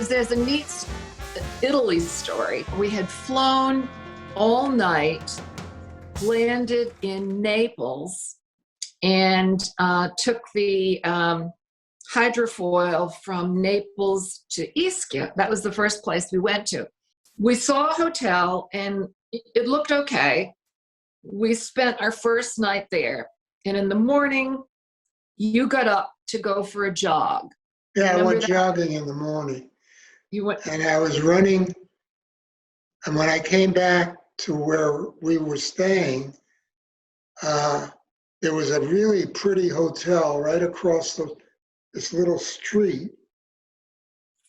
There's a neat Italy story. We had flown all night, landed in Naples, and took the hydrofoil from Naples to Ischia. That was the first place we went to. We saw a hotel, and it looked okay. We spent our first night there, and in the morning, you got up to go for a jog. Yeah, I went jogging in the morning. You went, and I was running, and when I came back to where we were staying, there was a really pretty hotel right across this little street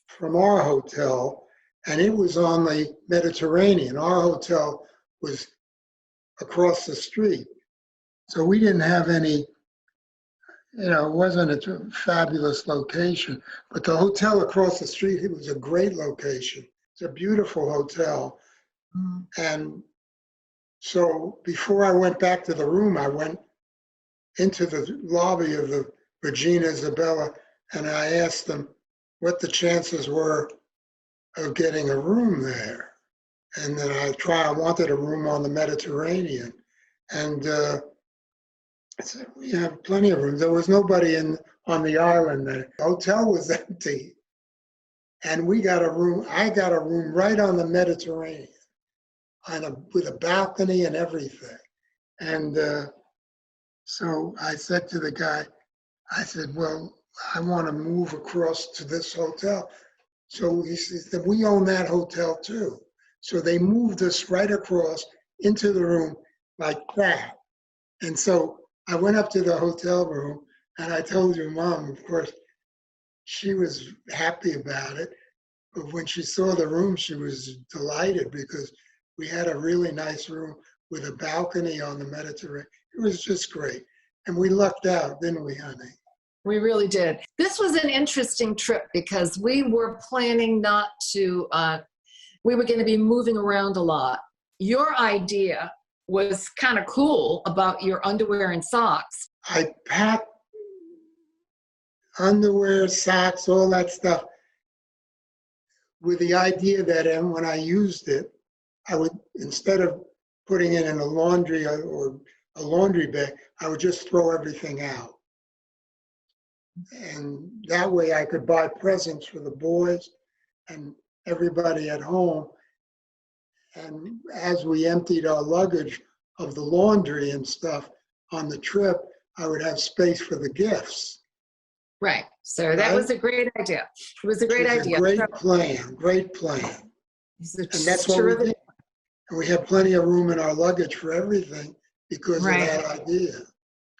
from our hotel, and it was on the Mediterranean. Our hotel was across the street. So we didn't have any, it wasn't a fabulous location, but the hotel across the street, it was a great location. It's a beautiful hotel. And so before I went back to the room, I went into the lobby of the Regina Isabella, and I asked them what the chances were of getting a room there. And then I wanted a room on the Mediterranean. And I said, we have plenty of rooms. There was nobody on the island. The hotel was empty. And we got a room. I got a room right on the Mediterranean, with a balcony and everything. And so I said to the guy, I said, well, I want to move across to this hotel. So he said, we own that hotel too. So they moved us right across into the room like that. And so I went up to the hotel room, and I told your mom, of course, she was happy about it. But when she saw the room, she was delighted because we had a really nice room with a balcony on the Mediterranean. It was just great. And we lucked out, didn't we, honey? We really did. This was an interesting trip because we were planning not to, we were going to be moving around a lot. Your idea was kind of cool about your underwear and socks. I packed underwear, socks, all that stuff with the idea that when I used it, I would, instead of putting it in a laundry or a laundry bag, I would just throw everything out. And that way I could buy presents for the boys and everybody at home. And as we emptied our luggage of the laundry and stuff on the trip, I would have space for the gifts. Right. So that was a great idea. It was a great idea. Great plan. And that's what we did. And we had plenty of room in our luggage for everything because of that idea,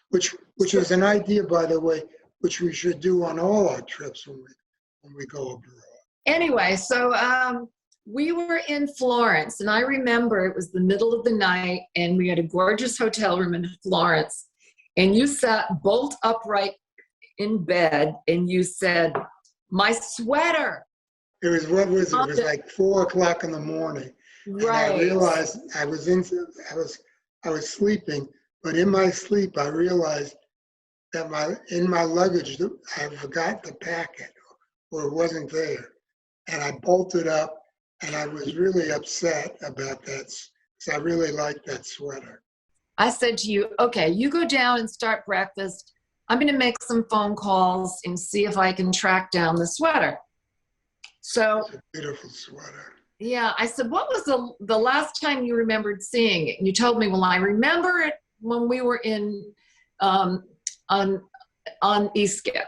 which is an idea, by the way, which we should do on all our trips when we go abroad. Anyway, so we were in Florence, and I remember it was the middle of the night, and we had a gorgeous hotel room in Florence, and you sat bolt upright in bed, and you said, "My sweater." It was like 4 o'clock in the morning. Right. And I realized I was sleeping, but in my sleep I realized that in my luggage I forgot to pack it, or it wasn't there, and I bolted up, and I was really upset about that because I really liked that sweater. I said to you, "Okay, you go down and start breakfast. I'm going to make some phone calls and see if I can track down the sweater." So it's a beautiful sweater. Yeah, I said, "What was the last time you remembered seeing it?" And you told me, "Well, I remember it when we were in on Ischia."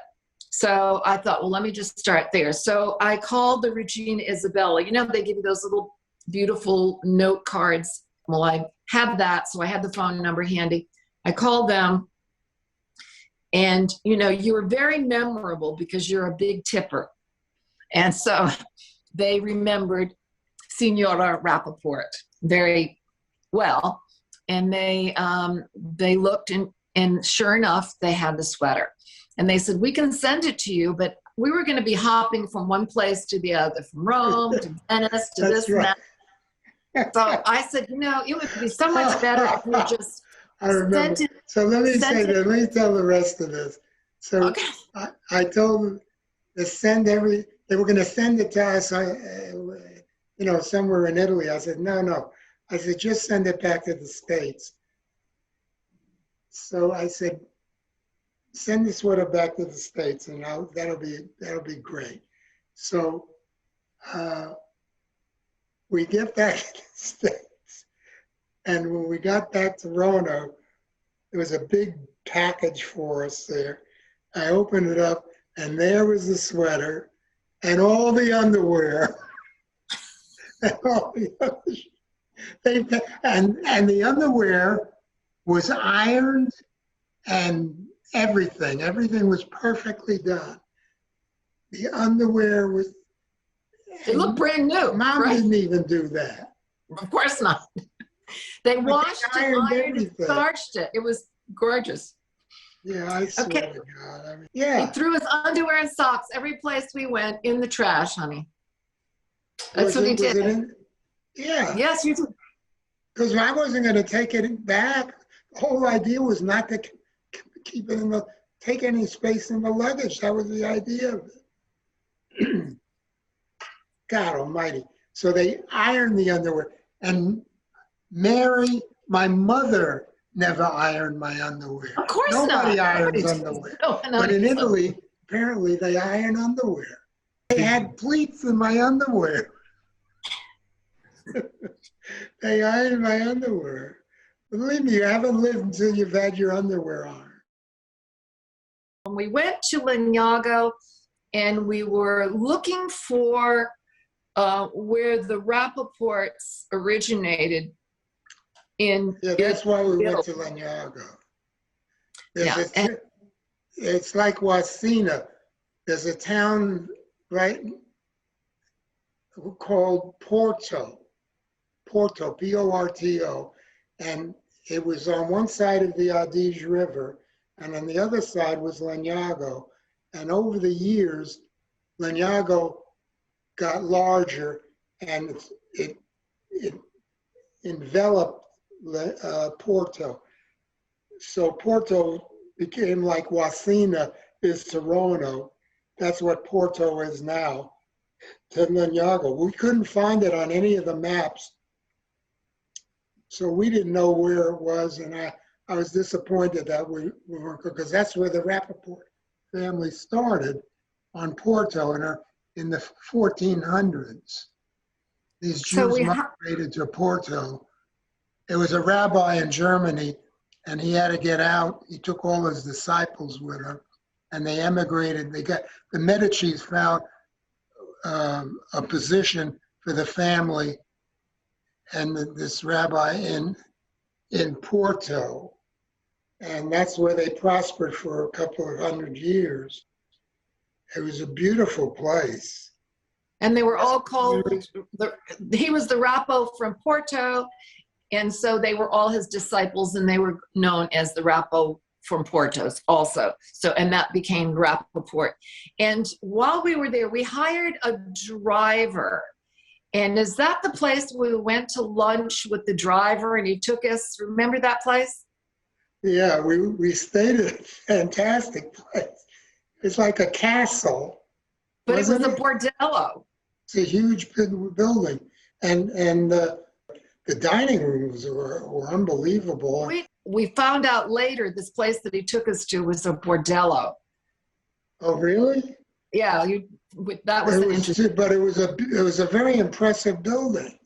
So I thought, well, let me just start there. So I called the Regina Isabella. They give you those little beautiful note cards. Well, I had that, so I had the phone number handy. I called them, and you were very memorable because you're a big tipper. And so they remembered Signora Rappaport very well. And they looked, and sure enough, they had the sweater. And they said, "We can send it to you, but we were going to be hopping from one place to the other, from Rome to Venice to this and that." So I said, it would be so much better if we just sent it. So let me let me tell the rest of this. So okay. I told them to send they were going to send it to us, somewhere in Italy. I said, no. I said, just send it back to the States. So I said, send the sweater back to the States, and that'll be great. So we get back to the States, and when we got back to Roanoke, there was a big package for us there. I opened it up, and there was the sweater and all the underwear. And all the and the underwear was ironed and everything. Everything was perfectly done. The underwear was. It looked brand new. Mom didn't even do that. Of course not. They washed it, ironed it, starched it. It was gorgeous. Yeah, I swear to God. I mean, yeah. He threw his underwear and socks every place we went in the trash, honey. That's what he did. Yeah. Yes, you did. Because I wasn't going to take it back. The whole idea was not to keep it take any space in the luggage. That was the idea of it. God almighty. So they ironed the underwear. And Mary, my mother, never ironed my underwear. Of course Nobody not. irons underwear. No, but in Italy, apparently they iron underwear. They had pleats in my underwear. They ironed my underwear. Believe me, you haven't lived until you've had your underwear on. When we went to Lagnago, and we were looking for where the Rappaports originated in. Yeah, that's why we went to Lagnago. It's like Wasina. There's a town right called Porto, Porto, and it was on one side of the Adige River, and on the other side was Lagnago. And over the years, Lagnago got larger, and it enveloped Porto. So Porto became like Wasina is to Roanoke. That's what Porto is now to Lagnago. We couldn't find it on any of the maps, so we didn't know where it was, and I was disappointed that we weren't, because that's where the Rappaport family started, on Porto in the 1400s. These Jews migrated to Porto. It was a rabbi in Germany, and he had to get out. He took all his disciples with him, and they emigrated. The Medicis found a position for the family and this rabbi in Porto, and that's where they prospered for a couple of 100 years. It was a beautiful place. And they were all called, he was the Rappo from Porto, and so they were all his disciples, and they were known as the Rappo from Portos also. So, and that became Rappaport. And while we were there, we hired a driver. And is that the place we went to lunch with the driver and he took us? Remember that place? Yeah, we stayed at a fantastic place. It's like a castle. But it was a bordello. It's a huge building. And the dining rooms were unbelievable. We found out later this place that he took us to was a bordello. Oh, really? Yeah, that was interesting. But it was a very impressive building.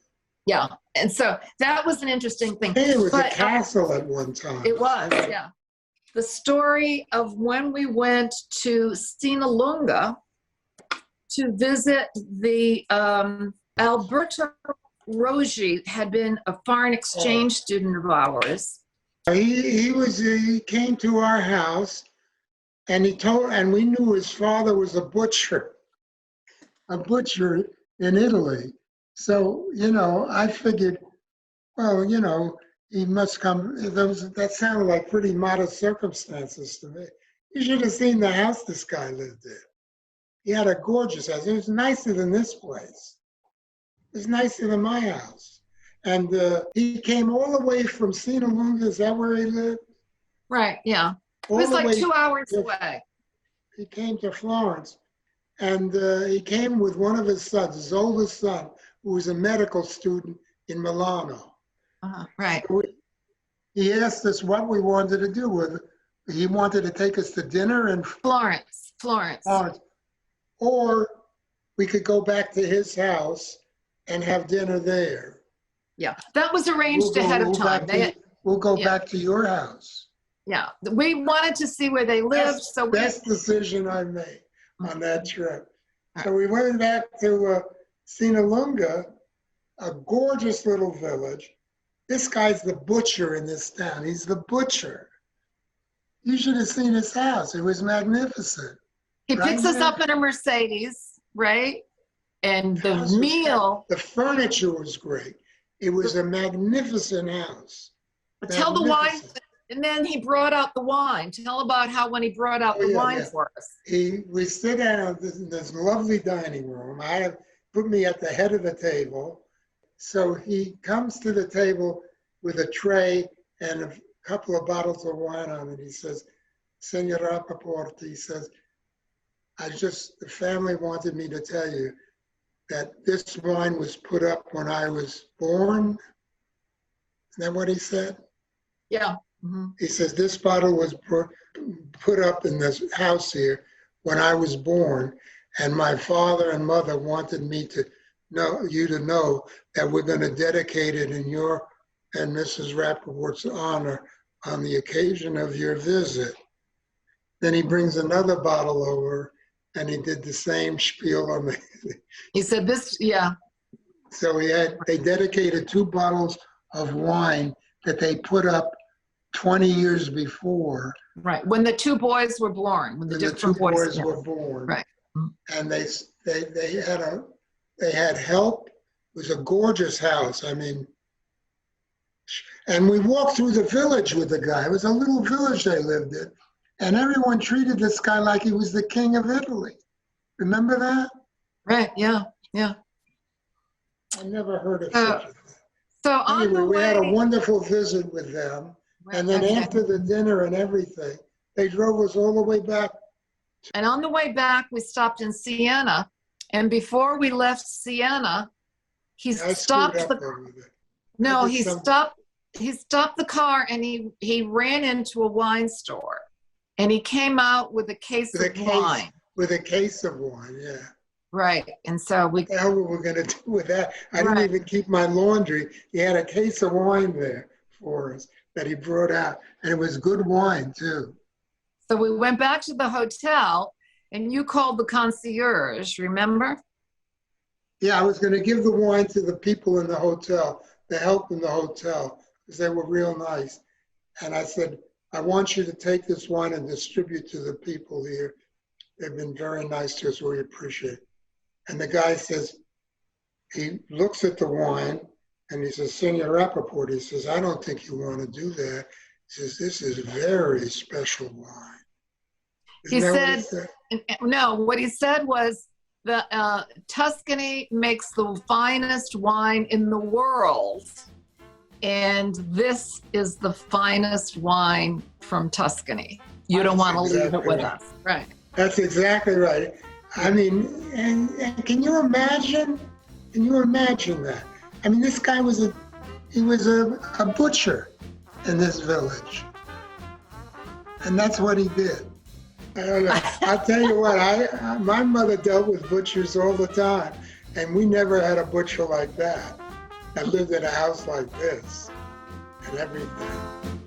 Yeah, and so that was an interesting thing. It was a castle at one time. It was, yeah. The story of when we went to Sinalunga to visit the Alberto Roggi had been a foreign exchange student of ours. He came to our house, and we knew his father was a butcher in Italy. So, I figured, well, he must come. That sounded like pretty modest circumstances to me. You should have seen the house this guy lived in. He had a gorgeous house. It was nicer than this place. It was nicer than my house. And he came all the way from Sinalunga. Is that where he lived? Right, yeah. It was like 2 hours away. He came to Florence. And he came with one of his sons, his oldest son, who was a medical student in Milano. Right. So he asked us what we wanted to do with it. He wanted to take us to dinner in Florence. Or we could go back to his house and have dinner there. Yeah, that was arranged ahead of time. We'll go back to your house. Yeah, we wanted to see where they lived. Best decision I made on that trip. So we went back to Sinalunga, a gorgeous little village. This guy's the butcher in this town. He's the butcher. You should have seen his house. It was magnificent. He picks us up in a Mercedes, right? And the furniture was great. It was a magnificent house. Tell the wine, and then he brought out the wine. Tell about how when he brought out the wine for us. We sit down in this lovely dining room. Put me at the head of the table. So he comes to the table with a tray and a couple of bottles of wine on it. He says, Senor Rappaport, he says, the family wanted me to tell you that this wine was put up when I was born. Isn't that what he said? Yeah. Mm-hmm. He says, this bottle was put up in this house here when I was born, and my father and mother wanted me to know that we're going to dedicate it in your and Mrs. Rappaport's honor on the occasion of your visit. Then he brings another bottle over, and he did the same spiel on the. He said this, yeah. So they dedicated 2 bottles of wine that they put up 20 years before. Right, when the 2 boys were born, when the different boys were born. Right. And they had help. It was a gorgeous house. I mean, and we walked through the village with the guy. It was a little village they lived in. And everyone treated this guy like he was the king of Italy. Remember that? Right, yeah. I never heard of such a thing. So anyway, we had a wonderful visit with them. Right, and then after the dinner and everything, they drove us all the way back. And on the way back, we stopped in Siena. And before we left Siena, he stopped the car, and he ran into a wine store, and he came out with a case of wine. With a case of wine, yeah. Right, and so what the hell were we going to do with that? I didn't even keep my laundry. He had a case of wine there for us that he brought out, and it was good wine too. So we went back to the hotel, and you called the concierge, remember? Yeah, I was going to give the wine to the people in the hotel, the help in the hotel, because they were real nice. And I said, I want you to take this wine and distribute to the people here. They've been very nice to us. We appreciate it. And the guy says, he looks at the wine and he says, Senor Rappaport, he says, I don't think you want to do that. He says, this is very special wine. He said, no, what he said was, the Tuscany makes the finest wine in the world. And this is the finest wine from Tuscany. You don't want to leave it with us. Right. That's exactly right. I mean, and can you imagine that? I mean, this guy was a butcher in this village. And that's what he did. I don't know. I'll tell you what, my mother dealt with butchers all the time, and we never had a butcher like that. I lived in a house like this and everything.